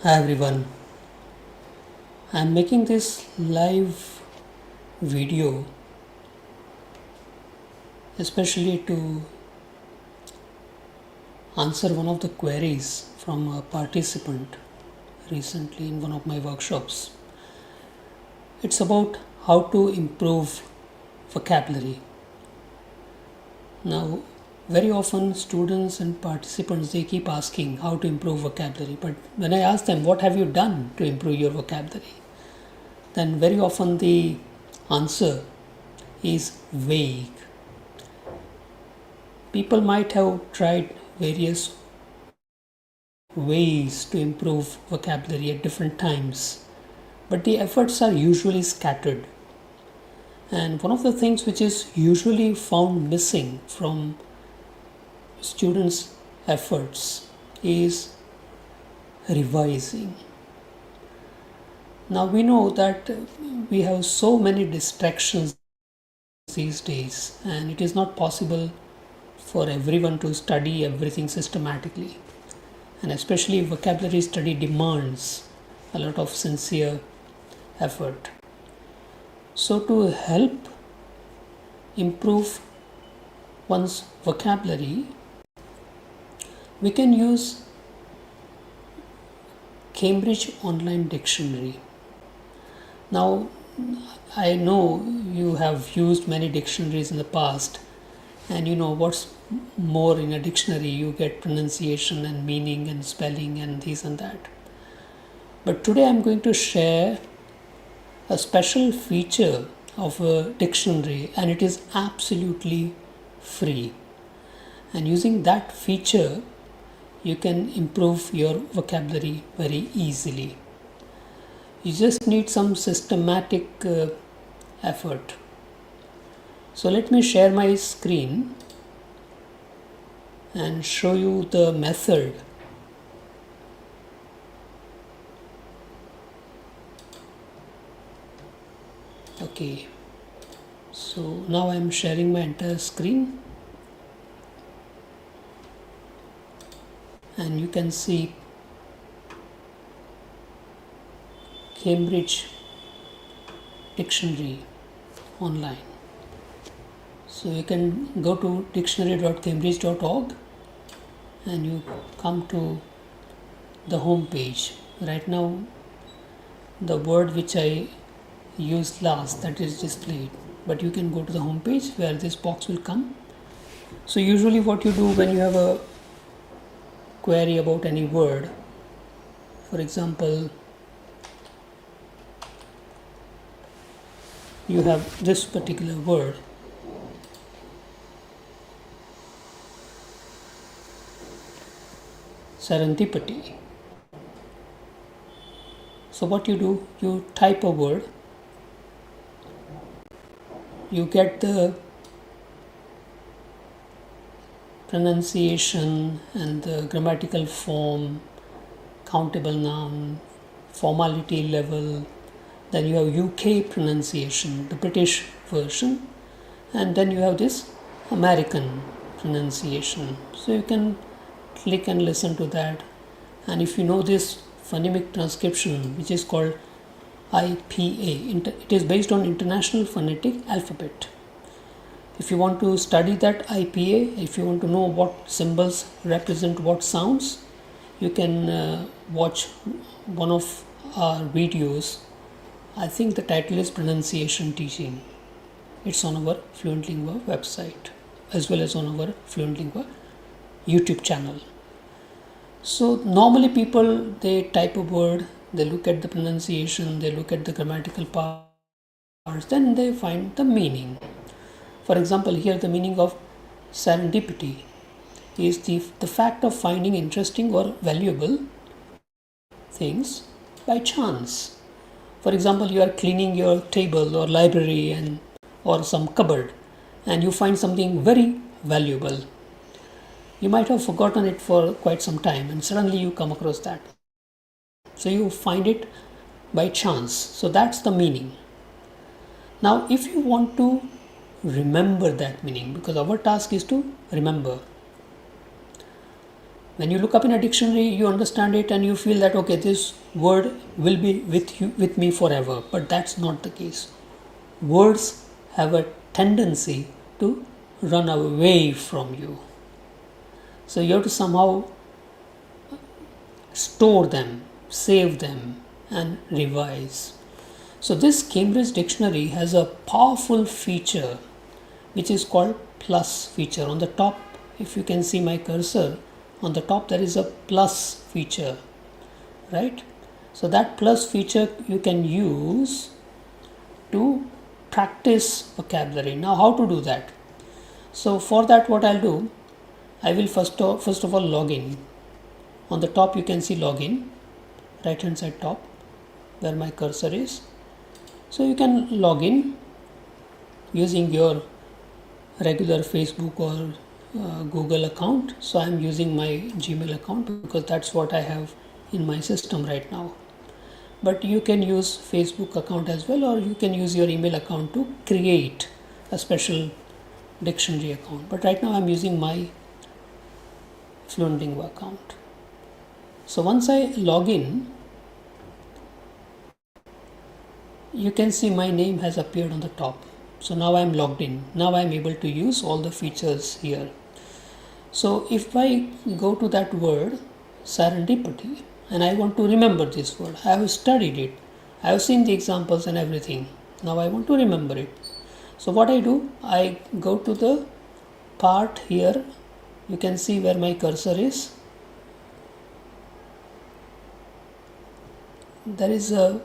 Hi everyone, I'm making this live video especially to answer one of the queries from a participant recently in one of my workshops. It's about how to improve vocabulary. Now, very often students and participants they keep asking how to improve vocabulary, but when I ask them what have you done to improve your vocabulary, then very often the answer is vague. People might have tried various ways to improve vocabulary at different times, but the efforts are usually scattered. And one of the things which is usually found missing from students' efforts is revising. Now we know that we have so many distractions these days, and it is not possible for everyone to study everything systematically, and especially vocabulary study demands a lot of sincere effort. So to help improve one's vocabulary, we can use Cambridge Online Dictionary. Now I know you have used many dictionaries in the past, and you know what's more in a dictionary. You get pronunciation and meaning and spelling and this and that. But today I'm going to share a special feature of a dictionary, and it is absolutely free. And using that feature, you can improve your vocabulary very easily. You just need some systematic effort. So let me share my screen and show you the method. Okay, so now I'm sharing my entire screen, and you can see Cambridge Dictionary online. So you can go to dictionary.cambridge.org and you come to the home page. Right now the word which I used last, that is displayed, but you can go to the home page where this box will come. So usually what you do when you have a query about any word, for example, you have this particular word, serendipity. So what you do, you type a word, you get the pronunciation and the grammatical form, countable noun, formality level, then you have UK pronunciation, the British version, and then you have this American pronunciation. So you can click and listen to that. And if you know this phonemic transcription, which is called IPA, it is based on International Phonetic Alphabet. If you want to study that IPA, if you want to know what symbols represent what sounds, you can watch one of our videos. I think the title is Pronunciation Teaching. It's on our Fluentlingua website as well as on our Fluentlingua YouTube channel. So normally people, they type a word, they look at the pronunciation, they look at the grammatical parts, then they find the meaning. For example, here the meaning of serendipity is the fact of finding interesting or valuable things by chance. For example, you are cleaning your table or library or some cupboard, and you find something very valuable. You might have forgotten it for quite some time, and suddenly you come across that. So you find it by chance. So that's the meaning. Now, if you want to remember that meaning, because our task is to remember, When you look up in a dictionary, you understand it and you feel that okay, this word will be with me forever. But that's not the case. Words have a tendency to run away from you. So you have to somehow store them, save them, and revise. So this Cambridge Dictionary has a powerful feature which is called plus feature. On the top, if you can see my cursor, on the top there is a plus feature, right? So that plus feature you can use to practice vocabulary. Now how to do that? So for that, what I'll do, I will first of all log in. On the top you can see login, right hand side top where my cursor is. So you can log in using your regular Facebook or Google account. So I'm using my Gmail account because that's what I have in my system right now. But you can use Facebook account as well, or you can use your email account to create a special dictionary account. But right now I'm using my Fluentlingua account. So once I log in, you can see my name has appeared on the top. So now I'm logged in. Now I'm able to use all the features here. So if I go to that word serendipity and I want to remember this word, I have studied it, I have seen the examples and everything. Now I want to remember it. So what I do, I go to the part here. You can see where my cursor is. There is a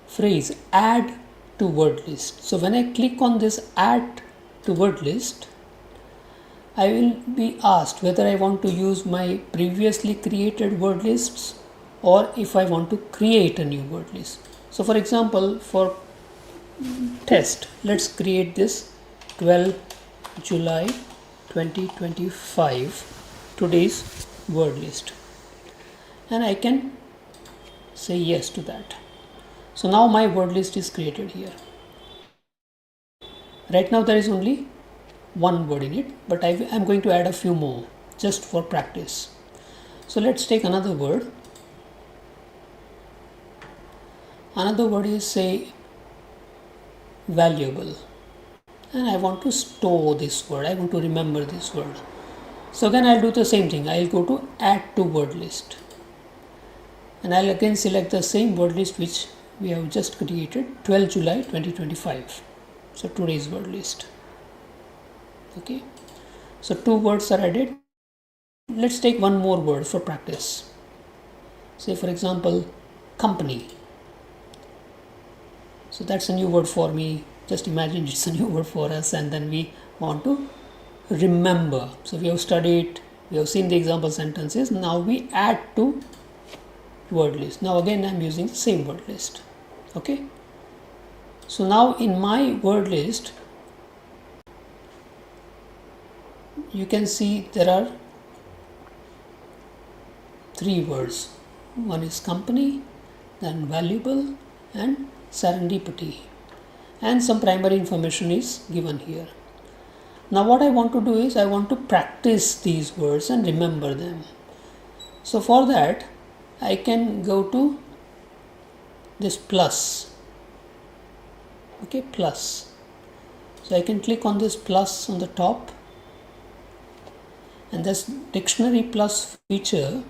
phrase add to word list. So when I click on this add to word list, I will be asked whether I want to use my previously created word lists or if I want to create a new word list. So for example, for test, let's create this 12 July 2025 today's word list, and I can say yes to that. So now my word list is created here. Right now there is only one word in it, but I'm going to add a few more just for practice. So let's take another word. Another word is say valuable, and I want to store this word, I want to remember this word. So again I'll do the same thing. I'll go to add to word list and I'll again select the same word list which we have just created, 12 July 2025. So today's word list. Okay, so 2 words are added. Let's take one more word for practice. Say for example company. So that's a new word for me. Just imagine it's a new word for us, and then we want to remember. So we have studied, we have seen the example sentences. Now we add to word list. Now again I'm using the same word list. Okay, so now in my word list you can see there are 3 words. One is company, then valuable, and serendipity, and some primary information is given here. Now what I want to do is I want to practice these words and remember them. So for that I can go to this plus. Okay, plus. So I can click on this plus on the top, and this dictionary plus feature,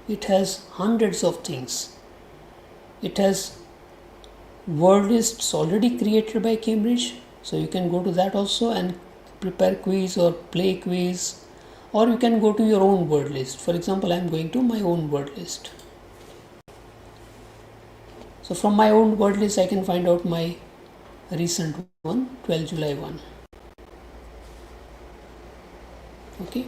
it has hundreds of things. It has word lists already created by Cambridge, so you can go to that also and prepare quiz or play quiz, or you can go to your own word list. For example, I am going to my own word list. So from my own word list I can find out my recent one, 12 July 1. Okay,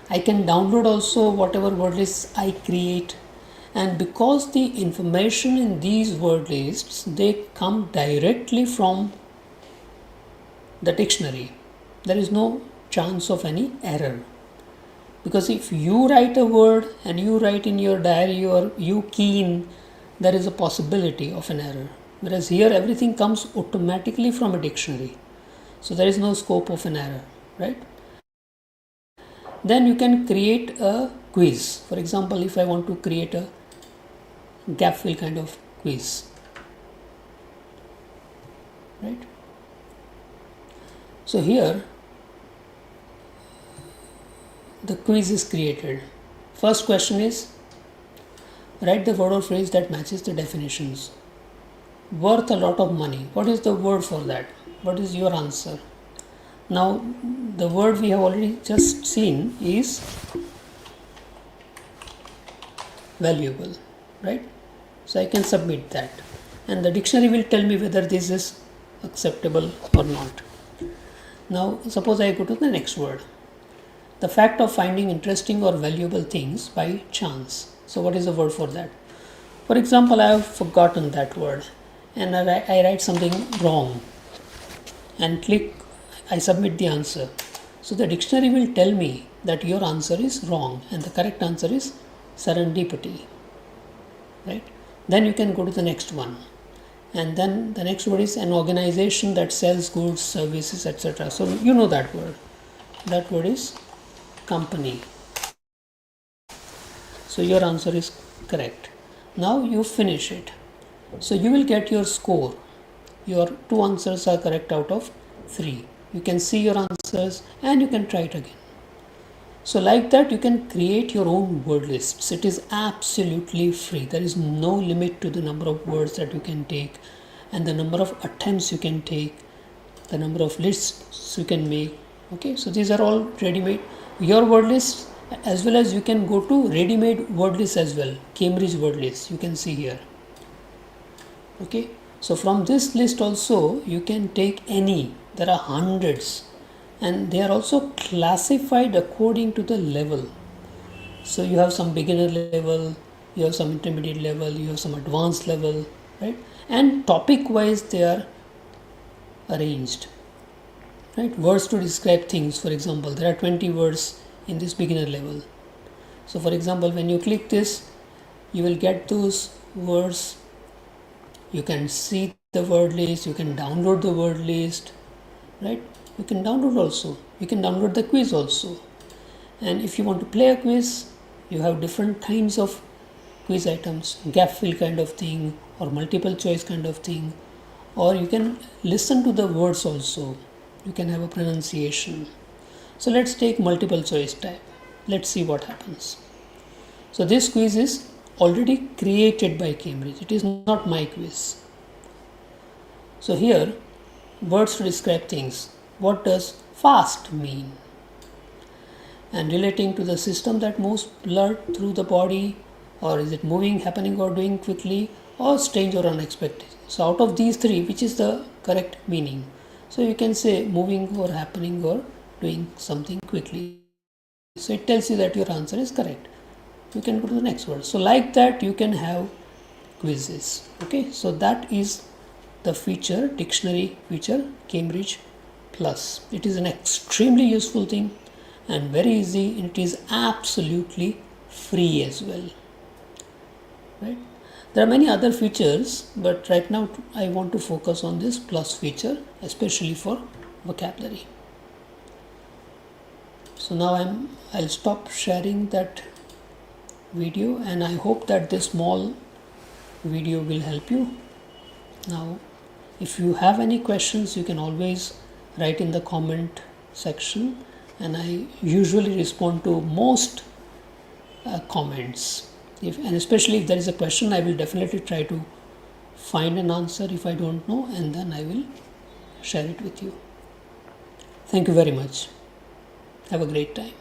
I can download also whatever word lists I create, and because the information in these word lists, they come directly from the dictionary, there is no chance of any error. Because if you write a word and you write in your diary or you key in, there is a possibility of an error. Whereas here everything comes automatically from a dictionary, so there is no scope of an error, right? then you can create a quiz. For example, if I want to create a gap fill kind of quiz, right? So here the quiz is created. First question is, write the word or phrase that matches the definitions. Worth a lot of money. What is the word for that? What is your answer? Now the word we have already just seen is valuable, right? So I can submit that, and the dictionary will tell me whether this is acceptable or not. Now suppose I go to the next word. The fact of finding interesting or valuable things by chance. So what is the word for that? For example, I have forgotten that word and I write something wrong and click, I submit the answer. So the dictionary will tell me that your answer is wrong and the correct answer is serendipity, right? Then you can go to the next one, and then the next word is an organization that sells goods, services, etc. So you know that word. That word is company. So your answer is correct. Now you finish it. So you will get your score. Your 2 answers are correct out of 3. You can see your answers and you can try it again. So like that you can create your own word lists. It is absolutely free. There is no limit to the number of words that you can take and the number of attempts you can take, the number of lists you can make. Okay, so these are all ready-made. Your word list, as well as you can go to ready-made word lists as well. Cambridge word list, you can see here. Okay, so from this list also you can take any. There are hundreds and they are also classified according to the level. So you have some beginner level, you have some intermediate level, you have some advanced level, right? And topic wise they are arranged, right? Words to describe things. For example, there are 20 words in this beginner level. So for example, when you click this, you will get those words. You can see the word list, you can download the word list, right? You can download also, you can download the quiz also. And if you want to play a quiz, you have different kinds of quiz items, gap fill kind of thing or multiple choice kind of thing, or you can listen to the words also. You can have a pronunciation. So let's take multiple choice type. Let's see what happens. So this quiz is already created by Cambridge. It is not my quiz. So here, words to describe things. What does fast mean? And relating to the system that moves blood through the body, or is it moving, happening or doing quickly, or strange or unexpected? So out of these 3, which is the correct meaning? So you can say moving or happening or doing something quickly. So it tells you that your answer is correct. You can go to the next word. So like that you can have quizzes. Okay, so that is the feature, dictionary feature, Cambridge Plus. It is an extremely useful thing and very easy. It is absolutely free as well, right? There are many other features, but right now I want to focus on this plus feature, especially for vocabulary. So now I'll stop sharing that video, and I hope that this small video will help you. Now if you have any questions, you can always write in the comment section, and I usually respond to most comments. And especially if there is a question, I will definitely try to find an answer if I don't know, and then I will share it with you. Thank you very much. Have a great time.